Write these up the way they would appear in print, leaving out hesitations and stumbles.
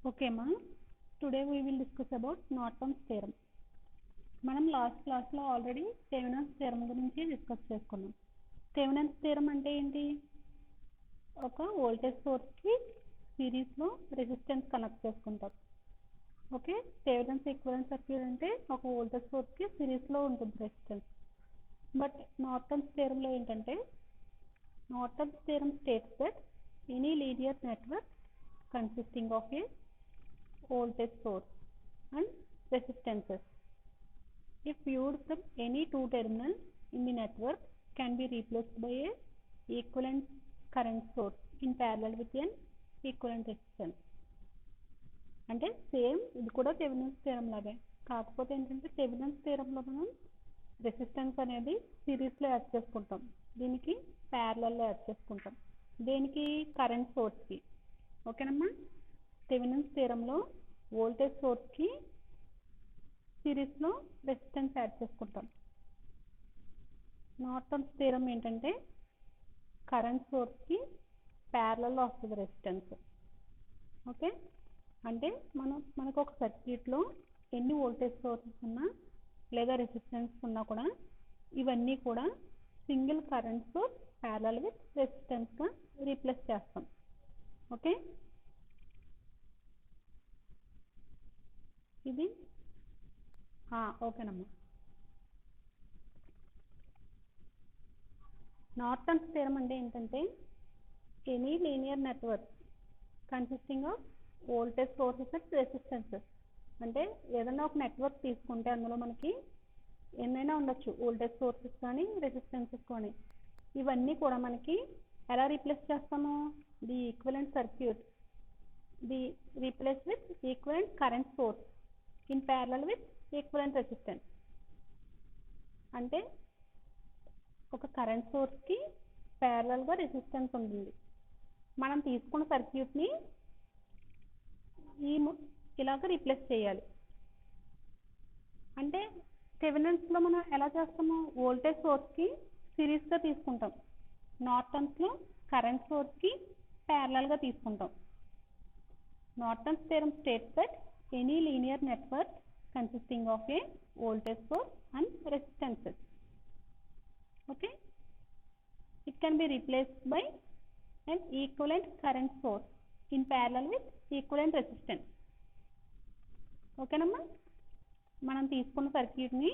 Okay, ma. Today we will discuss about Norton's theorem. మనం last క్లాస్లో already Thevenin's theorem గురించి discuss చేసుకున్నాం. Thevenin's theorem అంటే ఏంటి? ఒక వోల్టేజ్ సోర్స్కి సిరీస్లో రెసిస్టెన్స్ కనెక్ట్ చేసుకుంటాం. ఓకే, థెవెనిన్స్ ఈక్వివలెంట్ సర్క్యూట్ అంటే ఒక వోల్టేజ్ సోర్స్కి సిరీస్లో ఉంటుంది రెసిస్టెన్స్. బట్ నార్టన్స్ థియరంలో ఏంటంటే Norton's theorem states that any linear network consisting of A voltage source and resistances, if viewed from any two terminals in the network, can be replaced by a equivalent current source in parallel with an equivalent resistance. అంటే same ఇది కూడా Thevenin's theorem లాగే, కాకపోతే ఏంటంటే Thevenin's థియరంలో మనం resistance అనేది సిరీస్లో add చేసుకుంటాం, దీనికి ప్యారలల్లో యాడ్ చేసుకుంటాం. దేనికి? కరెంట్ సోర్స్కి. ఓకేనమ్మా. థెవెనిన్స్ థియరంలో వోల్టేజ్ సోర్స్కి సిరీస్లో రెసిస్టెన్స్ యాడ్ చేసుకుంటాం. నార్టన్స్ థియరం ఏంటంటే కరెంట్ సోర్స్కి ప్యారలల్లో వస్తుంది రెసిస్టెన్స్. ఓకే, అంటే మనకు ఒక సర్క్యూట్లో ఎన్ని వోల్టేజ్ సోర్సెస్ ఉన్నా లేదా రెసిస్టెన్స్ ఉన్నా కూడా ఇవన్నీ కూడా single current source parallel with రెసిస్టెన్స్గా రీప్లేస్ చేస్తాం. ఓకే, ఇది ఓకేనమ్మా. నార్టన్స్ థియరం అంటే ఏంటంటే any linear network consisting of voltage sources and resistances. అంటే ఏదైనా ఒక నెట్వర్క్ తీసుకుంటే అందులో మనకి ఎన్నైనా ఉండొచ్చు, వోల్టేజ్ సోర్సెస్ కానీ రెసిస్టెన్సెస్ కానీ. ఇవన్నీ కూడా మనకి ఎలా రీప్లేస్ చేస్తాము? The equivalent circuit the replace with equivalent current source in parallel with equivalent resistance. అంటే ఒక కరెంట్ సోర్స్కి ప్యారలల్గా రెసిస్టెన్స్ ఉంటుంది. మనం తీసుకున్న సర్క్యూట్ని ఇలాగ రీప్లేస్ చేయాలి. అంటే థెవెనిన్స్లో మనం ఎలా చేస్తాము? వోల్టేజ్ సోర్స్కి సిరీస్గా తీసుకుంటాం, నార్టన్స్లో కరెంట్ సోర్స్కి ప్యారలల్గా తీసుకుంటాం. Norton's theorem states that any linear network consisting of a voltage source and resistances, okay, it can be replaced by an equivalent current source in parallel with equivalent resistance. ఓకేనమ్మా. మనం తీసుకున్న సర్క్యూట్ని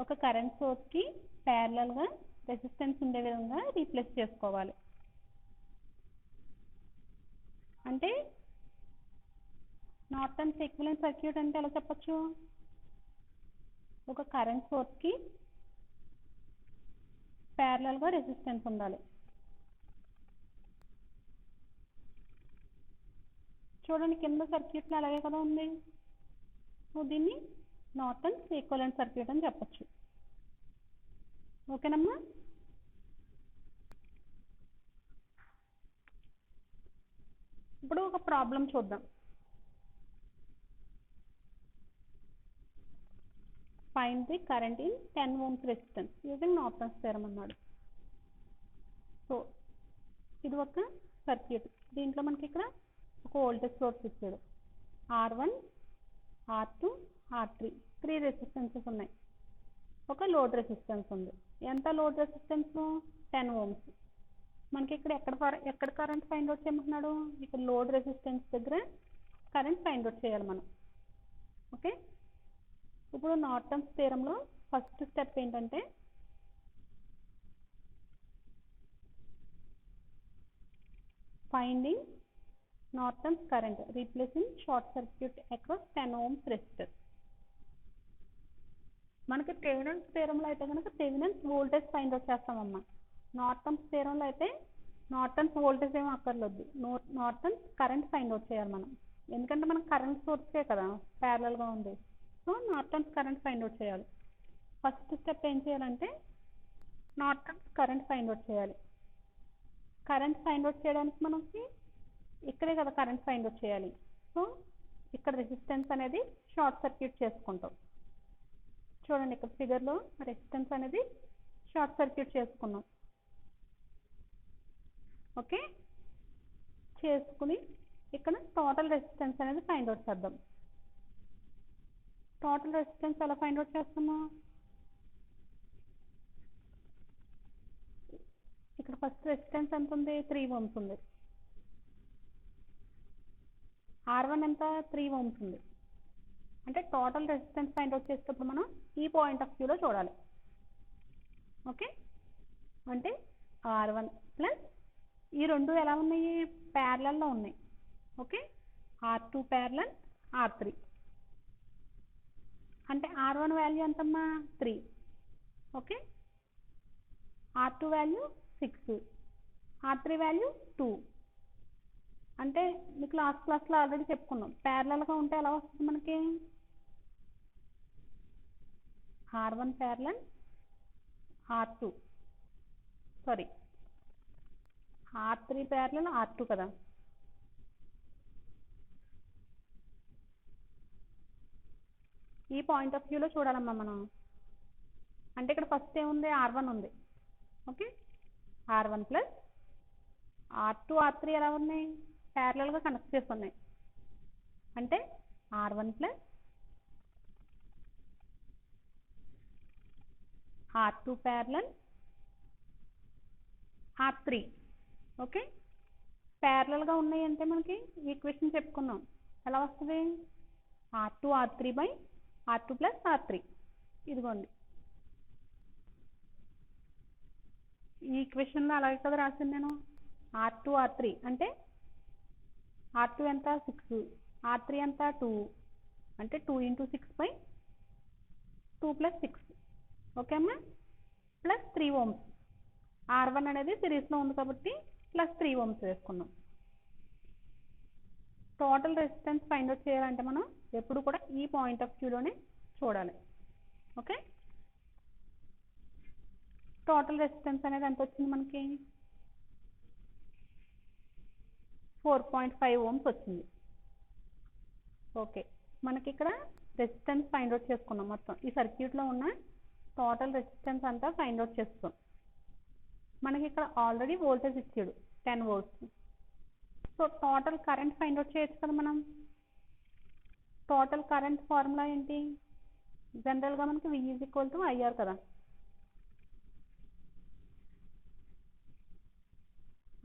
ఒక current సోర్స్కి ప్యారలల్గా resistance ఉండే విధంగా replace చేసుకోవాలి. అంటే నార్టన్స్ ఈక్వివలెంట్ సర్క్యూట్ అంటే ఎలా చెప్పచ్చు? ఒక కరెంట్ సోర్స్కి ప్యారలల్గా రెసిస్టెన్స్ ఉండాలి. చూడండి, కింద సర్క్యూట్లో అలాగే కదా ఉంది. దీన్ని నార్టన్స్ ఈక్వివలెంట్ సర్క్యూట్ అని చెప్పచ్చు. ఓకేనమ్మా. ఇప్పుడు ఒక ప్రాబ్లం చూద్దాం. Find the current in 10 ohms resistance using Norton's theorem అన్నాడు. సో ఇది ఒక సర్క్యూట్, దీంట్లో మనకి ఇక్కడ ఒక వోల్టేజ్ సోర్స్ ఇచ్చాడు. R1, R2, R3 3 రెసిస్టెన్సెస్ ఉన్నాయి. ఒక లోడ్ రెసిస్టెన్స్ ఉంది. ఎంత లోడ్ రెసిస్టెన్స్? 10 ohms. మనకి ఇక్కడ ఎక్కడ కరెంట్ ఫైండ్ అవుట్ చేయమంటున్నాడు? ఇక్కడ లోడ్ రెసిస్టెన్స్ దగ్గర కరెంట్ ఫైండ్ అవుట్ చేయాలి మనం. ఓకే, ఇప్పుడు నార్టన్స్ థియరంలో ఫస్ట్ స్టెప్ ఏంటంటే finding Norton's current replacing short circuit across 10 ohms resistor. మనకి థెవెనిన్స్ థియరంలో అయితే కనుక థెవెనిన్స్ వోల్టేజ్ ఫైండ్ అవుట్ చేస్తామమ్మా. నార్టన్స్ థియరంలో అయితే నార్టన్స్ వోల్టేజ్ ఏమీ అక్కర్లేదు, నార్టన్స్ కరెంట్ ఫైండ్ అవుట్ చేయాలి మనం. ఎందుకంటే మనకు కరెంట్ సోర్సే కదా ప్యారలల్గా ఉంది. So Norton's current find out చేయాలి. ఫస్ట్ స్టెప్ ఏం చేయాలంటే నార్టన్స్ కరెంట్ ఫైండ్ అవుట్ చేయాలి. కరెంట్ ఫైండ్ అవుట్ చేయడానికి మనకి ఇక్కడే కదా కరెంట్ ఫైండ్ అవుట్ చేయాలి. సో ఇక్కడ రెసిస్టెన్స్ అనేది షార్ట్ సర్క్యూట్ చేసుకుంటాం. చూడండి, ఇక్కడ ఫిగర్లో రెసిస్టెన్స్ అనేది షార్ట్ సర్క్యూట్ చేసుకున్నాం. ఓకే, చేసుకుని ఇక్కడ టోటల్ రెసిస్టెన్స్ అనేది ఫైండ్ అవుట్ చేద్దాం. టోటల్ రెసిస్టెన్స్ ఎలా ఫైండ్ అవుట్ చేస్తాము? ఇక్కడ ఫస్ట్ రెసిస్టెన్స్ ఎంత ఉంది? 3 ohms ఉంది. R1 ఎంత? 3 ohms ఉంది. అంటే టోటల్ రెసిస్టెన్స్ ఫైండ్ అవుట్ చేసేటప్పుడు మనం ఈ పాయింట్ ఆఫ్ వ్యూలో చూడాలి. ఓకే, అంటే R1 ప్లస్ ఈ రెండు ఎలా ఉన్నాయి? ప్యారలల్లో ఉన్నాయి. ఓకే, R2 ప్యారలల్ R3 అంటే R1 వాల్యూ ఎంతమ్మా? 3. Okay, R2 value 6, R3 value 2. అంటే మీకు లాస్ట్ క్లాస్లో ఆల్రెడీ చెప్పుకున్నాం, ప్యారలల్గా ఉంటే ఎలా వస్తుంది మనకి? R1 parallel R2, sorry R3 parallel R2 కదా. ఈ పాయింట్ ఆఫ్ వ్యూలో చూడాలమ్మా మనం. అంటే ఇక్కడ ఫస్ట్ ఏముంది? R1 ఉంది. Okay, R1 plus R2 R3 ఎలా ఉన్నాయి? ప్యారలల్గా కనెక్ట్ చేసి ఉన్నాయి. అంటే R1 plus R2 parallel R3. Okay, ప్యారలల్గా ఉన్నాయి అంటే మనకి ఈక్వేషన్ చెప్పుకున్నాం, ఎలా వస్తుంది? R2 R3 by R2 plus R3. ఇదిగోండి, ఈ ఈక్వేషన్లో అలాగే కదా రాసింది నేను. R2 R3 అంటే R2 ఎంత? 6, R3 ఎంత? 2, అంటే 2 × 6 బై 2 ప్లస్ 6. ఓకే అమ్మా, ప్లస్ 3 ohms. R1 అనేది సిరీస్లో ఉంది కాబట్టి ప్లస్ 3 ohms వేసుకున్నాం. టోటల్ రెసిస్టెన్స్ ఫైండ్ అవుట్ చేయాలంటే మనం ఎప్పుడు కూడా ఈ పాయింట్ ఆఫ్ వ్యూలోనే చూడాలి. ఓకే, టోటల్ రెసిస్టెన్స్ అనేది ఎంత వచ్చింది మనకి? 4.5 ohms వచ్చింది. ఓకే, మనకి ఇక్కడ రెసిస్టెన్స్ ఫైండ్ అవుట్ చేసుకున్నాం. మొత్తం ఈ సర్క్యూట్లో ఉన్న టోటల్ రెసిస్టెన్స్ అంతా ఫైండ్ అవుట్ చేస్తాం. మనకి ఇక్కడ ఆల్రెడీ వోల్టేజ్ ఇచ్చాడు 10 volts. So total current find out చేయొచ్చు కదా మనం. టోటల్ కరెంట్ ఫార్ములా ఏంటి? జనరల్గా మనకి V = IR కదా.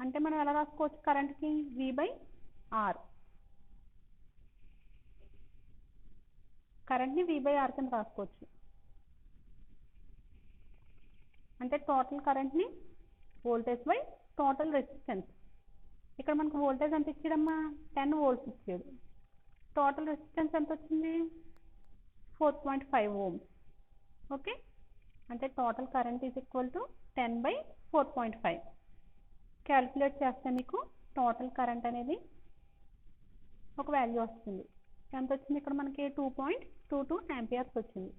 అంటే మనం ఎలా రాసుకోవచ్చు కరెంట్కి? V/R. కరెంట్ని V/R కింద రాసుకోవచ్చు. అంటే టోటల్ కరెంట్ని వోల్టేజ్ బై టోటల్ రెసిస్టెన్స్. ఇక్కడ మనకు వోల్టేజ్ ఎంత ఇచ్చాడమ్మా? 10 volts ఇచ్చాడు. టోటల్ రెసిస్టెన్స్ ఎంత వచ్చింది? 4.5 ohms. ఓకే, అంటే టోటల్ కరెంట్ = 10/4.5. క్యాలిక్యులేట్ చేస్తే మీకు టోటల్ కరెంట్ అనేది ఒక వాల్యూ వస్తుంది. ఎంత వచ్చింది ఇక్కడ మనకి? 2.22 amperes వచ్చింది.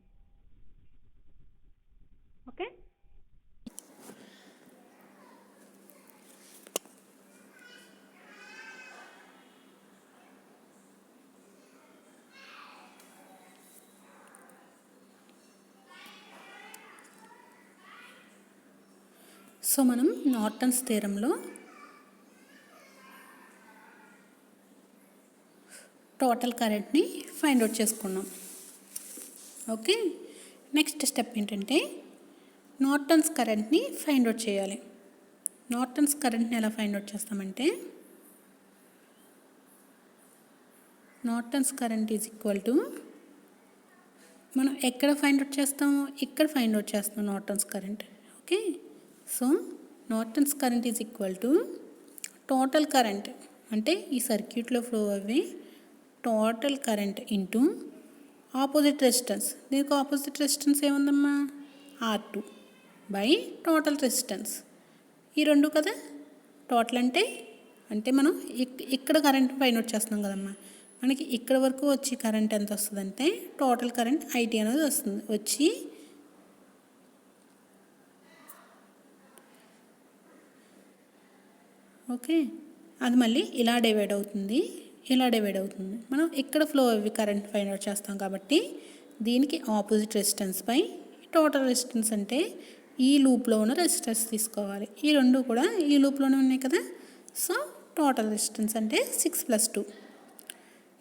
ఓకే, సో మనం నార్టన్స్ థియరంలో టోటల్ కరెంట్ని ఫైండ్ అవుట్ చేసుకున్నాం. ఓకే, నెక్స్ట్ స్టెప్ ఏంటంటే నార్టన్స్ కరెంట్ని ఫైండ్ అవుట్ చేయాలి. నార్టన్స్ కరెంట్ని ఎలా ఫైండ్ అవుట్ చేస్తామంటే నార్టన్స్ కరెంట్ = మనం ఎక్కడ ఫైండ్ అవుట్ చేస్తాము? ఇక్కడ ఫైండ్ అవుట్ చేస్తాం Norton's current. Okay, so Norton's current total current అంటే ఈ సర్క్యూట్లో ఫ్లో అయ్యే total current into opposite resistance. దీనికి ఆపోజిట్ రెసిస్టెన్స్ ఏముందమ్మా? R2 by total resistance. ఈ రెండు కదా టోటల్ అంటే మనం ఇక్కడ కరెంట్ ఫైండ్ అవుట్ చేస్తున్నాం కదమ్మా. మనకి ఇక్కడ వరకు వచ్చి కరెంట్ ఎంత వస్తుందంటే టోటల్ కరెంట్ IT అనేది వస్తుంది. వచ్చి ఓకే, అది మళ్ళీ ఇలా డివైడ్ అవుతుంది. మనం ఇక్కడ ఫ్లో అవి కరెంట్ ఫైండ్ అవుట్ చేస్తాం కాబట్టి దీనికి opposite resistance by total resistance. అంటే ఈ లూప్లో ఉన్న రెసిస్టెన్స్ తీసుకోవాలి. ఈ రెండు కూడా ఈ లూప్లోనే ఉన్నాయి కదా. సో టోటల్ రెసిస్టెన్స్ అంటే 6+2.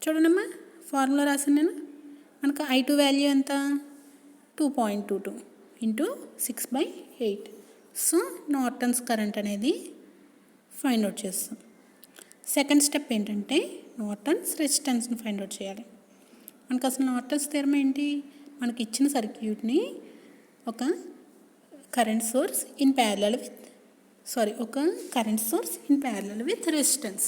చూడండమ్మా, ఫార్ములా రాసాను నేను. మనకు I2 వాల్యూ ఎంత? 2.22 ఇంటూ 6/8. సో నార్టన్స్ కరెంట్ అనేది ఫైండ్ అవుట్ చేస్తాం. సెకండ్ స్టెప్ ఏంటంటే నార్టన్స్ రెసిస్టెన్స్ని ఫైండ్ అవుట్ చేయాలి. మనకు అసలు నార్టన్స్ థియరం ఏంటి? మనకి ఇచ్చిన సర్క్యూట్ని ఒక current source in parallel with resistance,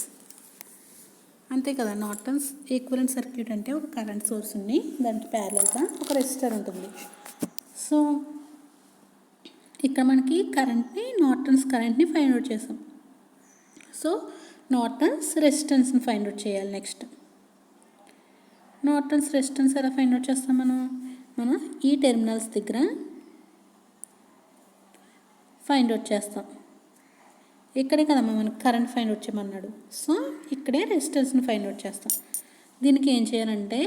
అంతే కదా. నార్టన్స్ ఈక్వలెంట్ సర్క్యూట్ అంటే ఒక కరెంట్ సోర్స్ ఉంది, దానికి ప్యారలల్గా ఒక రెసిస్టర్ ఉంటుంది. సో ఇక్కడ మనకి నార్టన్స్ కరెంట్ని ఫైండ్ అవుట్ చేసాం. సో నార్టన్స్ రెసిస్టెన్స్ని ఫైండ్ అవుట్ చేయాలి. నెక్స్ట్ నార్టన్స్ రెసిస్టెన్స్ ఎలా ఫైండ్ అవుట్ చేస్తాం? మనం ఈ టెర్మినల్స్ దగ్గర ఫైండ్ అవుట్ చేస్తాం. ఇక్కడే కదమ్మా మనకు కరెంట్ ఫైండ్ అవుట్ చేయమన్నాడు. సో ఇక్కడే రెసిస్టెన్స్ని ఫైండ్ అవుట్ చేస్తాం. దీనికి ఏం చేయాలంటే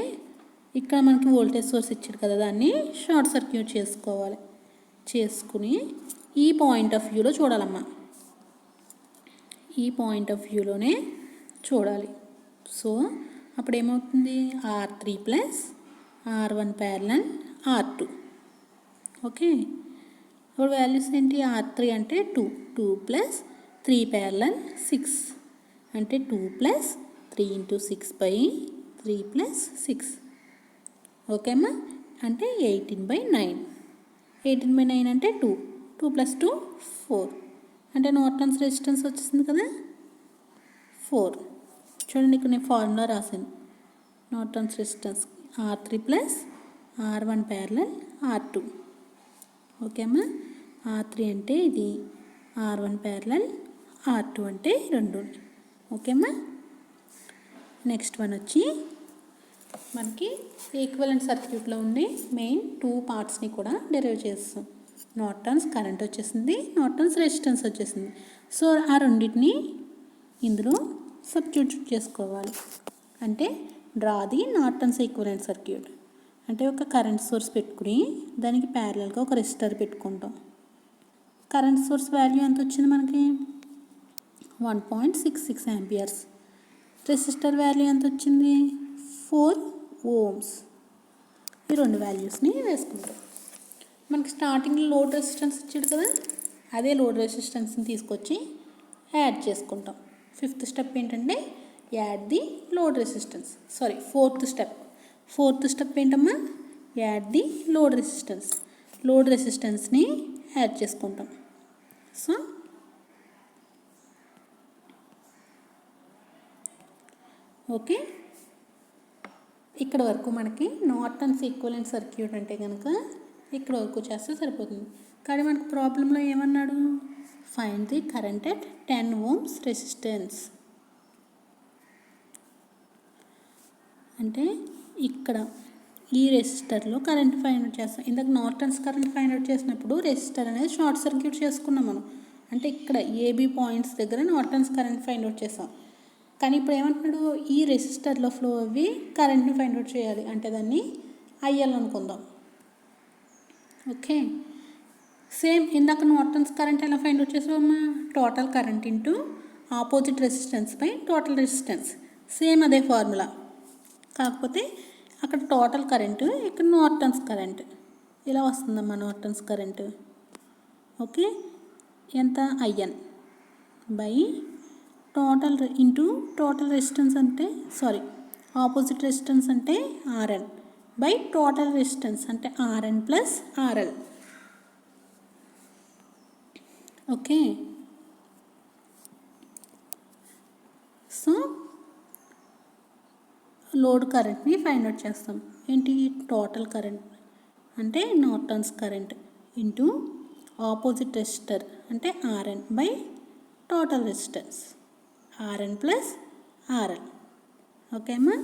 ఇక్కడ మనకి వోల్టేజ్ సోర్స్ ఇచ్చాడు కదా, దాన్ని షార్ట్ సర్క్యూట్ చేసుకోవాలి. చేసుకుని ఈ పాయింట్ ఆఫ్ వ్యూలో చూడాలమ్మా, ఈ పాయింట్ ఆఫ్ వ్యూలోనే చూడాలి. సో అప్పుడు ఏమవుతుంది? R3 + R1 parallel R2. Okay, ఇప్పుడు వాల్యూస్ ఏంటి? R3 అంటే 2 + 3 ప్యారలల్ 6 అంటే 2 + 3 × 6/3 + 6. ఓకే అమ్మా, అంటే 18/9. 18/9 అంటే 2 + 2 4. అంటే నార్టన్స్ రెసిస్టెన్స్ వచ్చేసింది కదా 4. చూడండి, ఇక్కడ నేను ఫార్ములా రాశాను. Norton's resistance R3 + R1 parallel R2. Okay అమ్మా, R3 అంటే ఇది, R1 ప్యారలల్ R2 అంటే 2. ఓకే అమ్మా. నెక్స్ట్ వన్ వచ్చి మనకి ఈక్వలెంట్ సర్క్యూట్లో ఉండే మెయిన్ 2 పార్ట్స్ని కూడా డెరైవ్ చేస్తాం. నార్టన్స్ కరెంట్ వచ్చేసింది, నార్టన్స్ రెసిస్టెన్స్ వచ్చేసింది. సో ఆ రెండింటిని ఇందులో సబ్స్టిట్యూట్ చేసుకోవాలి. అంటే draw the Norton's equivalent circuit అంటే ఒక కరెంట్ సోర్స్ పెట్టుకుని దానికి ప్యారలల్గా ఒక రెసిస్టర్ పెట్టుకుంటాం. కరెంట్ సోర్స్ వాల్యూ ఎంత వచ్చింది మనకి? 1.66 amperes. రెసిస్టర్ వాల్యూ ఎంత వచ్చింది? 4 ohms. ఈ రెండు వాల్యూస్ని వేసుకుంటాం. మనకి స్టార్టింగ్లో లోడ్ రెసిస్టెన్స్ ఇచ్చాడు కదా, అదే లోడ్ రెసిస్టెన్స్ని తీసుకొచ్చి యాడ్ చేసుకుంటాం. ఫిఫ్త్ స్టెప్ ఏంటంటే add the load resistance. Fourth step ఏంటమ్మా? Add the load resistance. Load రెసిస్టెన్స్ని యాడ్ చేసుకుంటాం. సో ఓకే, ఇక్కడ వరకు మనకి నార్టన్స్ ఈక్వలెంట్ సర్క్యూట్ అంటే కనుక ఇక్కడ వరకు చేస్తే సరిపోతుంది. కానీ మనకు ప్రాబ్లంలో ఏమన్నాడు? Find the current at 10 ohms resistance. అంటే ఇక్కడ ఈ రెసిస్టర్లో కరెంట్ ఫైండ్ అవుట్ చేస్తాం. ఇందాక నార్టన్స్ కరెంట్ ఫైండ్ అవుట్ చేసినప్పుడు రెసిస్టర్ అనేది షార్ట్ సర్క్యూట్ చేసుకున్నాం మనం. అంటే ఇక్కడ AB పాయింట్స్ దగ్గర నార్టన్స్ కరెంట్ ఫైండ్ అవుట్ చేస్తాం. కానీ ఇప్పుడు ఏమంటున్నాడు? ఈ రెసిస్టర్లో ఫ్లో అవి కరెంట్ని ఫైండ్ అవుట్ చేయాలి. అంటే దాన్ని IL అనుకుందాం. ఓకే, సేమ్ ఇందాక నార్టన్స్ కరెంట్ ఎలా ఫైండ్ అవుట్ చేసామమ్మా? Total current into opposite resistance by total resistance. Same అదే ఫార్ములా, కాకపోతే అక్కడ టోటల్ కరెంటు, ఇక్కడ నార్టన్స్ కరెంట్. ఇలా వస్తుందమ్మా నార్టన్స్ కరెంటు. ఓకే, ఎంత? IN by total into total resistance అంటే ఆపోజిట్ రెసిస్టెన్స్ అంటే RN బై టోటల్ రెసిస్టెన్స్ అంటే RN + RL. Okay, so load కరెంట్ని ఫైండ్ అవుట్ చేస్తాం. ఏంటి? టోటల్ కరెంట్ అంటే Norton's current into opposite resistor అంటే RN by total resistance RN + RL. Okay అమ్మా,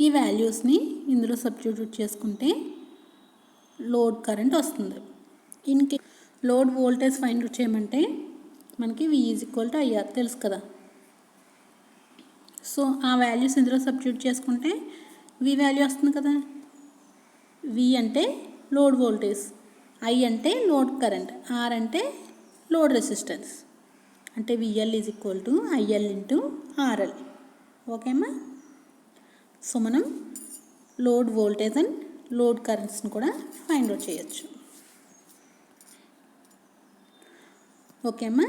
ఈ వాల్యూస్ని ఇందులో సబ్స్టిట్యూట్ చేసుకుంటే లోడ్ కరెంట్ వస్తుంది. లోడ్ వోల్టేజ్ ఫైండ్ అవుట్ చేయమంటే మనకి V = IR తెలుసు కదా. సో ఆ వాల్యూస్ ఇందులో సబ్స్టిట్యూట్ చేసుకుంటే V వాల్యూ వస్తుంది కదా. V అంటే లోడ్ వోల్టేజ్, I అంటే లోడ్ కరెంట్, R అంటే లోడ్ రెసిస్టెన్స్. అంటే VL is equal to IL into RL. ఓకేమ్మా. సో మనం లోడ్ వోల్టేజ్ అండ్ లోడ్ కరెంట్స్ని కూడా ఫైండ్ అవుట్ చేయొచ్చు. ఓకే అమ్మా.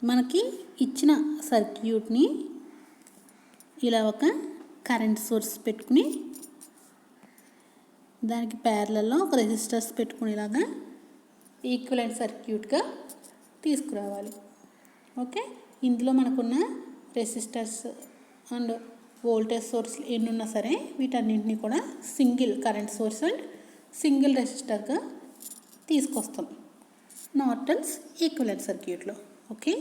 మనకి ఇచ్చిన సర్క్యూట్ని ఇలా ఒక కరెంట్ సోర్స్ పెట్టుకుని దానికి ప్యారలల్లో ఒక రెసిస్టర్స్ పెట్టుకునేలాగా ఈక్వలెంట్ సర్క్యూట్గా తీసుకురావాలి. ఓకే. ఇందులో మనకున్న రెసిస్టర్స్ అండ్ వోల్టేజ్ సోర్స్ ఎన్ని ఉన్నా సరే వీటన్నింటినీ కూడా single current source and single రెసిస్టర్గా తీసుకొస్తాం నార్టన్స్ ఈక్వలెంట్ సర్క్యూట్లో. ఓకే.